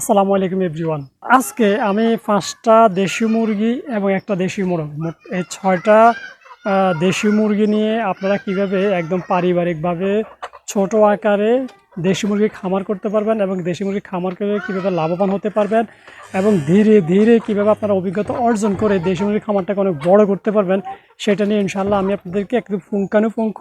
আসসালামু আলাইকুম এভরিওয়ান। আজকে আমি ৫টা দেশি মুরগি এবং একটা দেশি মোরগ, মোট এই ৬টা দেশি মুরগি নিয়ে আপনারা কিভাবে একদম পারিবারিকভাবে ছোট আকারে দেশি মুরগি খামার করতে পারবেন এবং দেশি মুরগি খামার করে কীভাবে লাভবান হতে পারবেন এবং ধীরে ধীরে কীভাবে আপনারা অভিজ্ঞতা অর্জন করে দেশি মুরগি খামারটাকে অনেক বড় করতে পারবেন, সেটা নিয়ে ইনশাআল্লাহ আমি আপনাদেরকে একদম পুঙ্খানুপুঙ্খ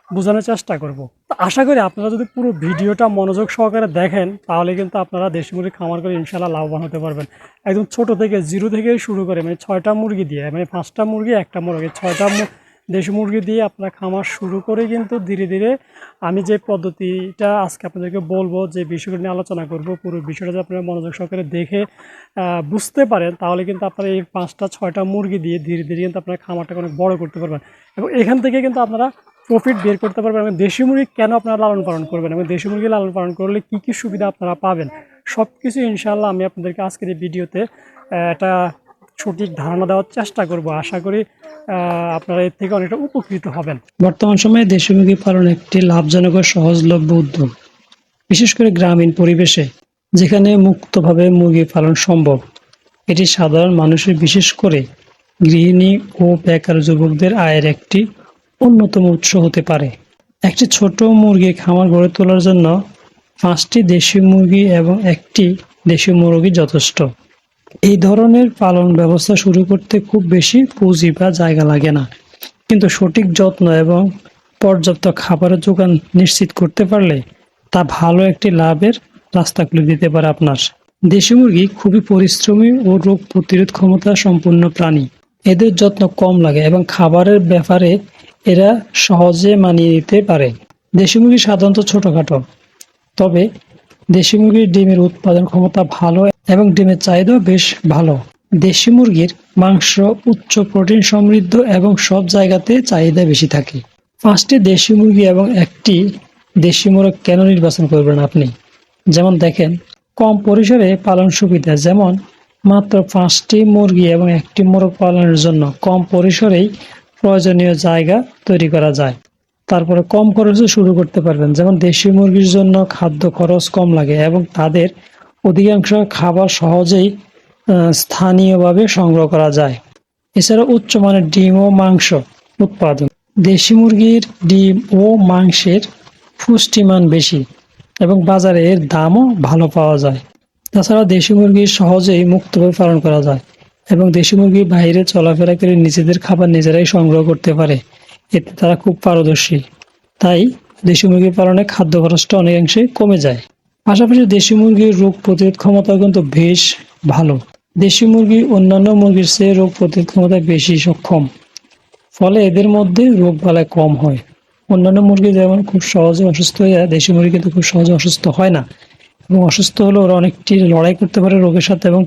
বোঝানোর চেষ্টা করব। তো আশা করি আপনারা যদি পুরো ভিডিওটা মনোযোগ সহকারে দেখেন তাহলে কিন্তু আপনারা দেশি মুরগি খামার করে ইনশাআল্লাহ লাভবান হতে পারবেন। একদম ছোট থেকে জিরো থেকে শুরু করে মানে ৬টা মুরগি দিয়ে, মানে ৫টা মুরগি একটা মুরগি, ৬টা দেশি মুরগি দিয়ে আপনারা খামার শুরু করে কিন্তু ধীরে ধীরে আমি যে পদ্ধতিটা আজকে আপনাদেরকে বলবো, যে বিষয়গুলো নিয়ে আলোচনা করব, পুরো বিষয়টা যদি আপনারা মনোযোগ সহকারে দেখে বুঝতে পারেন তাহলে কিন্তু আপনারা এই ৫টা ৬টা মুরগি দিয়ে ধীরে ধীরে কিন্তু আপনারা খামারটাকে অনেক বড় করতে পারবেন এবং এখান থেকে কিন্তু আপনারা প্রফিট বের করতে পারবেন। এবং দেশি মুরগি কেন আপনারা লালন পালন করবেন এবং দেশি মুরগি লালন পালন করলে কী কী সুবিধা আপনারা পাবেন, সব কিছু ইনশাআল্লাহ আমি আপনাদেরকে আজকের এই ভিডিওতে একটা সঠিক ধারণা দেওয়ার চেষ্টা করব। আশা করি আপনারা এর থেকে অনেকটা উপকৃত হবেন। বর্তমান সময়ে দেশি মুরগি পালন একটি লাভজনক ও সহজলভ্য উদ্যোগ, বিশেষ করে গ্রামীণ পরিবেশে যেখানে মুক্তভাবে মুরগি পালন সম্ভব। এটি সাধারণ মানুষের, বিশেষ করে গৃহিণী ও বেকার যুবকদের আয়ের একটি অন্যতম উৎস হতে পারে। একটি ছোট মুরগির খামার গড়ে তোলার জন্য ৫টি দেশি মুরগি এবং একটি দেশি মুরগি যথেষ্ট। এই ধরনের পালন ব্যবস্থা শুরু করতে খুব বেশি পুঁজি বা জায়গা লাগে না, কিন্তু সঠিক যত্ন এবং পর্যাপ্ত খাবারের যোগান নিশ্চিত করতে পারলে তা ভালো একটি লাভের রাস্তা খুলে দিতে পারে আপনার। দেশি মুরগি খুবই পরিশ্রমী ও রোগ প্রতিরোধ ক্ষমতা সম্পন্ন প্রাণী। এদের যত্ন কম লাগে এবং খাবারের ব্যাপারে এরা সহজে মানিয়ে নিতে পারে। দেশি মুরগি সাধারণত ছোটখাটো, তবে দেশি মুরগির ডিমের উৎপাদন ক্ষমতা ভালো এবং ডিমের চাহিদাও বেশ ভালো। দেশি মুরগির মাংস উচ্চ প্রোটিন সমৃদ্ধ এবং সব জায়গাতে চাহিদা বেশি থাকে। ৫টি দেশি মুরগি এবং একটি দেশি মোরগ কেন নির্বাচন করবেন আপনি? যেমন দেখেন, কম পরিসরে পালন সুবিধা, যেমন মাত্র ৫টি মুরগি এবং একটি মোরগ পালনের জন্য কম পরিসরেই প্রয়োজনীয় জায়গা তৈরি করা যায়। তারপরে কম খরচে শুরু করতে পারবেন, যেমন দেশি মুরগির জন্য খাদ্য খরচ কম লাগে এবং তাদের অধিকাংশ খাবার সহজেই স্থানীয়ভাবে সংগ্রহ করা যায়। এছাড়া উচ্চমানের ডিম ও মাংস উৎপাদন। দেশি মুরগির ডিম ও মাংসের পুষ্টিমান বেশি এবং বাজারে এর দামও ভালো পাওয়া যায়। তাছাড়া দেশি মুরগি সহজেই মুক্তভাবে পালন করা যায় এবং দেশি মুরগি বাইরে চলাফেরা করে নিজেদের খাবার নিজেরাই সংগ্রহ করতে পারে, এতে তারা খুব পারদর্শী। তাই দেশি মুরগি পালনে খাদ্য খরচটা অনেকাংশে কমে যায়। পাশাপাশি দেশি মুরগির রোগ প্রতিরোধ ক্ষমতা কিন্তু বেশ ভালো। দেশি মুরগি অন্যান্য মুরগির চেয়ে রোগ প্রতিরোধ ক্ষমতায় বেশি সক্ষম, ফলে এদের মধ্যে রোগ বালাই কম হয়। অন্যান্য মুরগি যেমন খুব সহজে অসুস্থ হয়ে যায়, দেশি মুরগি কিন্তু খুব সহজে অসুস্থ হয় না এবং অসুস্থ হলে ওরা অনেকটি লড়াই করতে পারে রোগের সাথে এবং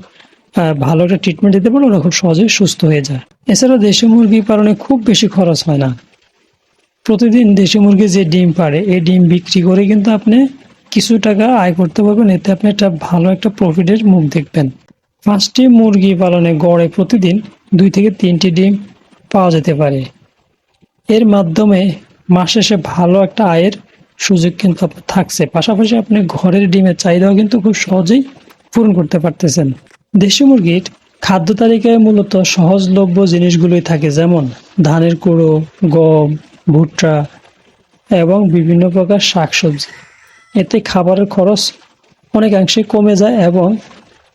ভালো একটা ট্রিটমেন্ট দিতে পারলে ওরা খুব সহজে সুস্থ হয়ে যায়। এছাড়া দেশি মুরগি পালনে খুব বেশি খরচ হয় না। প্রতিদিন দেশি মুরগি যে ডিম পাড়ে, এই ডিম বিক্রি করে কিন্তু আপনি কিছু টাকা আয় করতে পারবেন, এতে আপনি একটা ভালো একটা প্রফিটের মুখ দেখবেন। ৫টি মুরগি পালনে গড়ে প্রতিদিন ২ থেকে ৩টি ডিম পাওয়া যেতে পারে। এর মাধ্যমে মাস শেষে ভালো একটা আয়ের সুযোগ কিন্তু থাকছে। পাশাপাশি আপনি ঘরের ডিমের চাহিদাও কিন্তু খুব সহজেই পূরণ করতে পারতেছেন। দেশি মুরগির খাদ্য তালিকায় মূলত সহজলভ্য জিনিসগুলোই থাকে, যেমন ধানের কুড়ো, গম, ভুট্টা এবং বিভিন্ন প্রকার শাকসবজি। এতে খাবারের খরচ অনেকাংশে কমে যায় এবং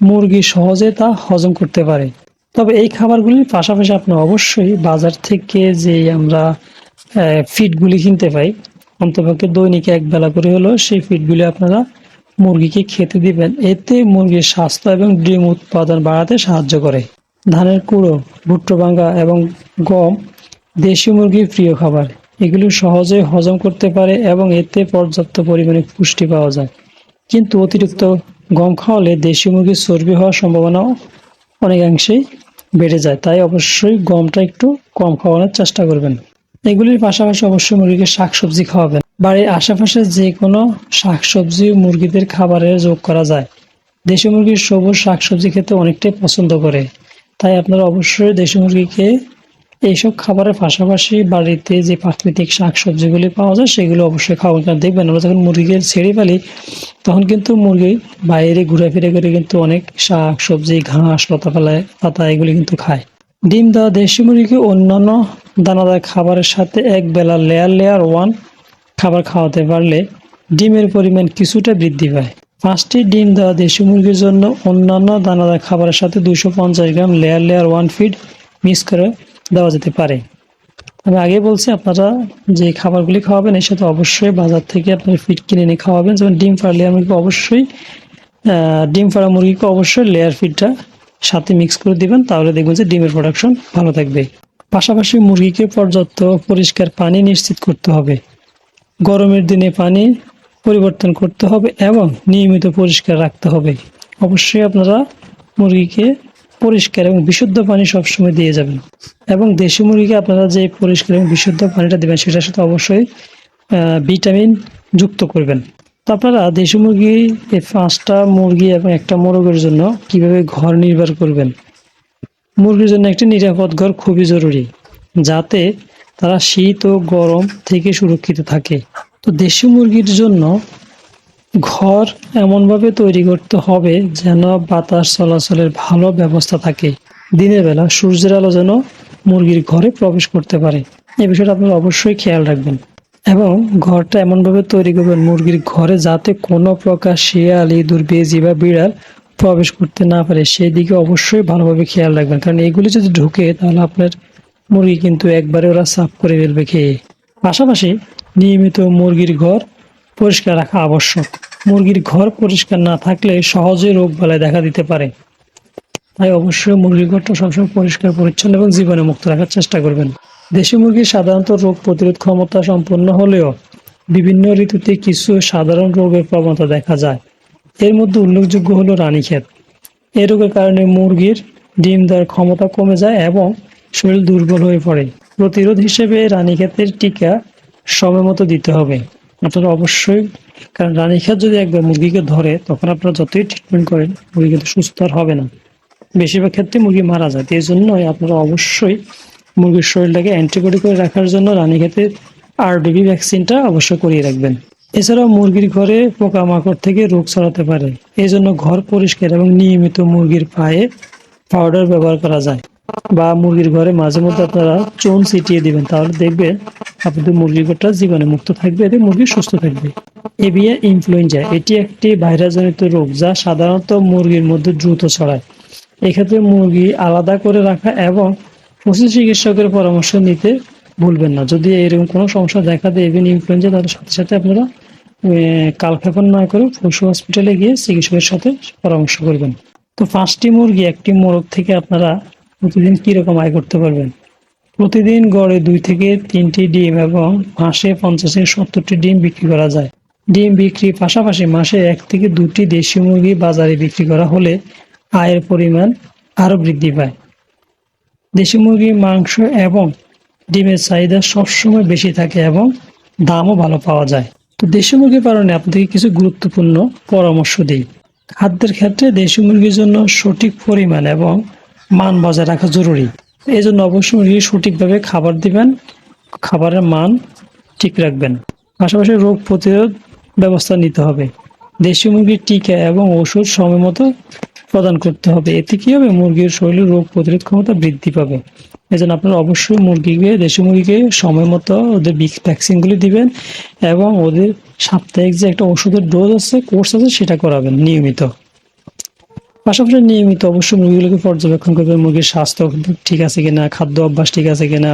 মুরগি সহজে তা হজম করতে পারে। তবে এই খাবারগুলির পাশাপাশি আপনি অবশ্যই বাজার থেকে যে আমরা ফিডগুলি কিনতে পাই, অন্তপক্ষে দৈনিক এক বেলা করে হলেও সেই ফিডগুলি আপনারা মুরগিকে খেতে দিবেন। এতে মুরগির স্বাস্থ্য এবং ডিম উৎপাদন বাড়াতে সাহায্য করে। ধানের কুড়ো, ভুট্টা ভাঙ্গা এবং গম দেশি মুরগির প্রিয় খাবার। এগুলি সহজে হজম করতে পারে এবং এতে পর্যাপ্ত পরিমাণে পুষ্টি পাওয়া যায়। কিন্তু অতিরিক্ত গম খাওয়ালে দেশি মুরগির চর্বি হওয়ার সম্ভাবনাও অনেকাংশেই বেড়ে যায়। তাই অবশ্যই গমটা একটু কম খাওয়ানোর চেষ্টা করবেন। এগুলির পাশাপাশি অবশ্যই মুরগিকে শাকসবজি খাওয়াবেন। বাড়ির আশেপাশে যে কোনো শাকসবজি মুরগিদের খাবারে যোগ করা যায়। দেশি মুরগির সবুজ শাকসবজি খেতে অনেকটাই পছন্দ করে, তাই আপনারা অবশ্যই দেশি মুরগিকে এইসব খাবারের পাশাপাশি বাড়িতে যে প্রাকৃতিক শাকসবজিগুলি পাওয়া যায় সেগুলো অবশ্যই খাওয়ান। কারণ দেখবেন আমরা যখন মুরগিকে ছেড়ে ফেলি তখন কিন্তু মুরগি বাইরে ঘোরাফেরা করে কিন্তু অনেক শাক সবজি ঘাস পাতা এগুলি কিন্তু খায়। ডিম দেওয়া দেশি মুরগিকে অন্যান্য দানাদার খাবারের সাথে এক বেলা লেয়ার ওয়ান খাবার খাওয়াতে পারলে ডিমের পরিমাণ কিছুটা বৃদ্ধি পায়। 5টি ডিম দেওয়া দেশি মুরগির জন্য অন্যান্য দানাদার খাবারের সাথে 250 গ্রাম লেয়ার ওয়ান ফিড মিক্স করে দেওয়া যেতে পারে। আমি আগে বলছি আপনারা যে খাবারগুলি খাওয়াবেন এর সাথে অবশ্যই বাজার থেকে আপনার ফিড কিনে নিয়ে খাওয়াবেন। যেমন ডিম ফাড়া লেয়ার মুরগিকে অবশ্যই লেয়ার ফিডটা সাথে মিক্স করে দিবেন, তাহলে দেখবেন যে ডিমের প্রোডাকশন ভালো থাকবে। পাশাপাশি মুরগিকে পর্যাপ্ত পরিষ্কার পানি নিশ্চিত করতে হবে। গরমের দিনে পানি পরিবর্তন করতে হবে এবং নিয়মিত পরিষ্কার রাখতে হবে। অবশ্যই আপনারা মুরগিকে পরিষ্কার এবং বিশুদ্ধ পানি সবসময় দিয়ে যাবেন। এবং দেশি মুরগিকে আপনারা যে পরিষ্কার এবং বিশুদ্ধ পানিটা দেবেন সেটার সাথে অবশ্যই ভিটামিন যুক্ত করবেন। তো আপনারা দেশি মুরগি, এই 5টা মুরগি এবং একটা মোরগের জন্য কিভাবে ঘর নির্মাণ করবেন। মুরগির জন্য একটি নিরাপদ ঘর খুবই জরুরি, যাতে তারা শীত ও গরম থেকে সুরক্ষিত থাকে। তো দেশি মুরগির জন্য ঘর এমনভাবে তৈরি করতে হবে যেন বাতাস চলাচলের ভালো ব্যবস্থা থাকে। দিনের বেলা সূর্যের আলো যেন মুরগির ঘরে প্রবেশ করতে পারে, এই বিষয়টা আপনারা অবশ্যই খেয়াল রাখবেন। এবং ঘরটা এমনভাবে তৈরি করবেন মুরগির ঘরে যাতে কোনো প্রকার শিয়াল, ইঁদুর, বেজি বা বিড়াল প্রবেশ করতে না পারে, সেই দিকে অবশ্যই ভালোভাবে খেয়াল রাখবেন। কারণ এগুলি যদি ঢুকে তাহলে আপনার মুরগি কিন্তু একবারে ওরা সাফ করে ফেলবে খেয়ে। পাশাপাশি নিয়মিত মুরগির ঘর পরিষ্কার রাখা আবশ্যক। মুরগির ঘর পরিষ্কার না থাকলে সহজে রোগবালাই দেখা দিতে পারে। তাই অবশ্যই মুরগির ঘরটা সবসময় পরিষ্কার পরিচ্ছন্ন এবং জীবাণুমুক্ত রাখার চেষ্টা করবেন। দেশি মুরগি সাধারণত রোগ প্রতিরোধ ক্ষমতা সম্পন্ন হলেও বিভিন্ন ঋতুতে কিছু সাধারণ রোগের প্রবণতা দেখা যায়। এর মধ্যে উল্লেখযোগ্য হলো রানীক্ষেত। এই রোগের কারণে মুরগির ডিম দেওয়ার ক্ষমতা কমে যায় এবং শরীর দুর্বল হয়ে পড়ে। প্রতিরোধ হিসেবে রানীক্ষেতের টিকা সময় মতো দিতে হবে আপনারা অবশ্যই। কারণ রানীক্ষেত যদি একবার মুরগিকে ধরে তখন আপনারা যতই ট্রিটমেন্ট করেন মুরগি কিন্তু সুস্থ আর হবে না, বেশিরভাগ ক্ষেত্রে মুরগি মারা যায়। এই জন্যই আপনারা অবশ্যই মুরগির শরীরটাকে অ্যান্টিবডি করে রাখার জন্য রানীক্ষেতের আরডিবি ভ্যাকসিনটা অবশ্যই করিয়ে রাখবেন। এছাড়াও মুরগির ঘরে পোকামাকড় থেকে রোগ ছড়াতে পারে, এই জন্য ঘর পরিষ্কার এবং নিয়মিত মুরগির পায়ে পাউডার ব্যবহার করা যায়, বা মুরগির ঘরে মাঝে মধ্যে আপনারা চুন ছিটিয়ে দিবেন, তাহলে দেখবেন আপনাদের মুরগির ঘরটা জীবাণুমুক্ত থাকবে, এতে মুরগি সুস্থ থাকবে। এভিয়ান ইনফ্লুয়েঞ্জা এটি একটি ভাইরাসজনিত রোগ যা সাধারণত মুরগির মধ্যে দ্রুত ছড়ায়। এক্ষেত্রে মুরগি আলাদা করে রাখা এবং পশু চিকিৎসকের পরামর্শ নিতে ভুলবেন না। যদি এরকম কোনো সমস্যা দেখা দেয় এভিয়ান ইনফ্লুয়েঞ্জা, তাহলে সাথে সাথে আপনারা কালক্ষেপণ না করে পশু হসপিটালে গিয়ে চিকিৎসকের সাথে পরামর্শ করবেন। তো 5টি মুরগি একটি মোরগ থেকে আপনারা প্রতিদিন কীরকম আয় করতে পারবেন। প্রতিদিন গড়ে 2 থেকে 3টি ডিম এবং মাসে 50 থেকে 70টি ডিম বিক্রি করা যায়। ডিম বিক্রির পাশাপাশি মাসে 1 থেকে 2টি দেশি মুরগি বাজারে বিক্রি করা হলে আয়ের পরিমাণ আরও বৃদ্ধি পায়। দেশি মুরগির মাংস এবং ডিমের চাহিদা সবসময় বেশি থাকে এবং দামও ভালো পাওয়া যায়। তো দেশি মুরগি পালনে আপনাদেরকে কিছু গুরুত্বপূর্ণ পরামর্শ দিই। খাদ্যের ক্ষেত্রে দেশি মুরগির জন্য সঠিক পরিমাণ এবং মান বজায় রাখা জরুরি। এই জন্য অবশ্যই মুরগি সঠিকভাবে খাবার দিবেন, খাবারের মান ঠিক রাখবেন। পাশাপাশি রোগ প্রতিরোধ ব্যবস্থা নিতে হবে। দেশি মুরগির টিকা এবং ওষুধ সময় মতো প্রদান করতে হবে। এতে কী হবে, মুরগির শরীরে রোগ প্রতিরোধ ক্ষমতা বৃদ্ধি পাবে। এই জন্য আপনারা অবশ্যই দেশি মুরগিকে সময় মতো ওদের ভ্যাকসিনগুলি দিবেন এবং ওদের সাপ্তাহিক যে একটা ওষুধের কোর্স আছে সেটা করাবেন নিয়মিত। পাশাপাশি নিয়মিত অবশ্যই মুরগিগুলোকে পর্যবেক্ষণ করবেন, মুরগির স্বাস্থ্য ঠিক আছে কিনা, খাদ্য অভ্যাস ঠিক আছে কিনা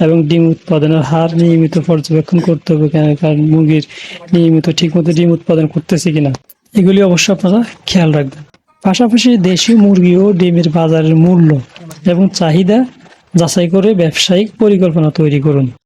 এবং ডিম উৎপাদনের হার নিয়মিত পর্যবেক্ষণ করতে হবে, কারণ মুরগির নিয়মিত ঠিকমতো ডিম উৎপাদন করতেছে কিনা, এগুলি অবশ্যই আপনারা খেয়াল রাখবেন। পাশাপাশি দেশি মুরগি ও ডিমের বাজারের মূল্য এবং চাহিদা যাচাই করে ব্যবসায়িক পরিকল্পনা তৈরি করুন।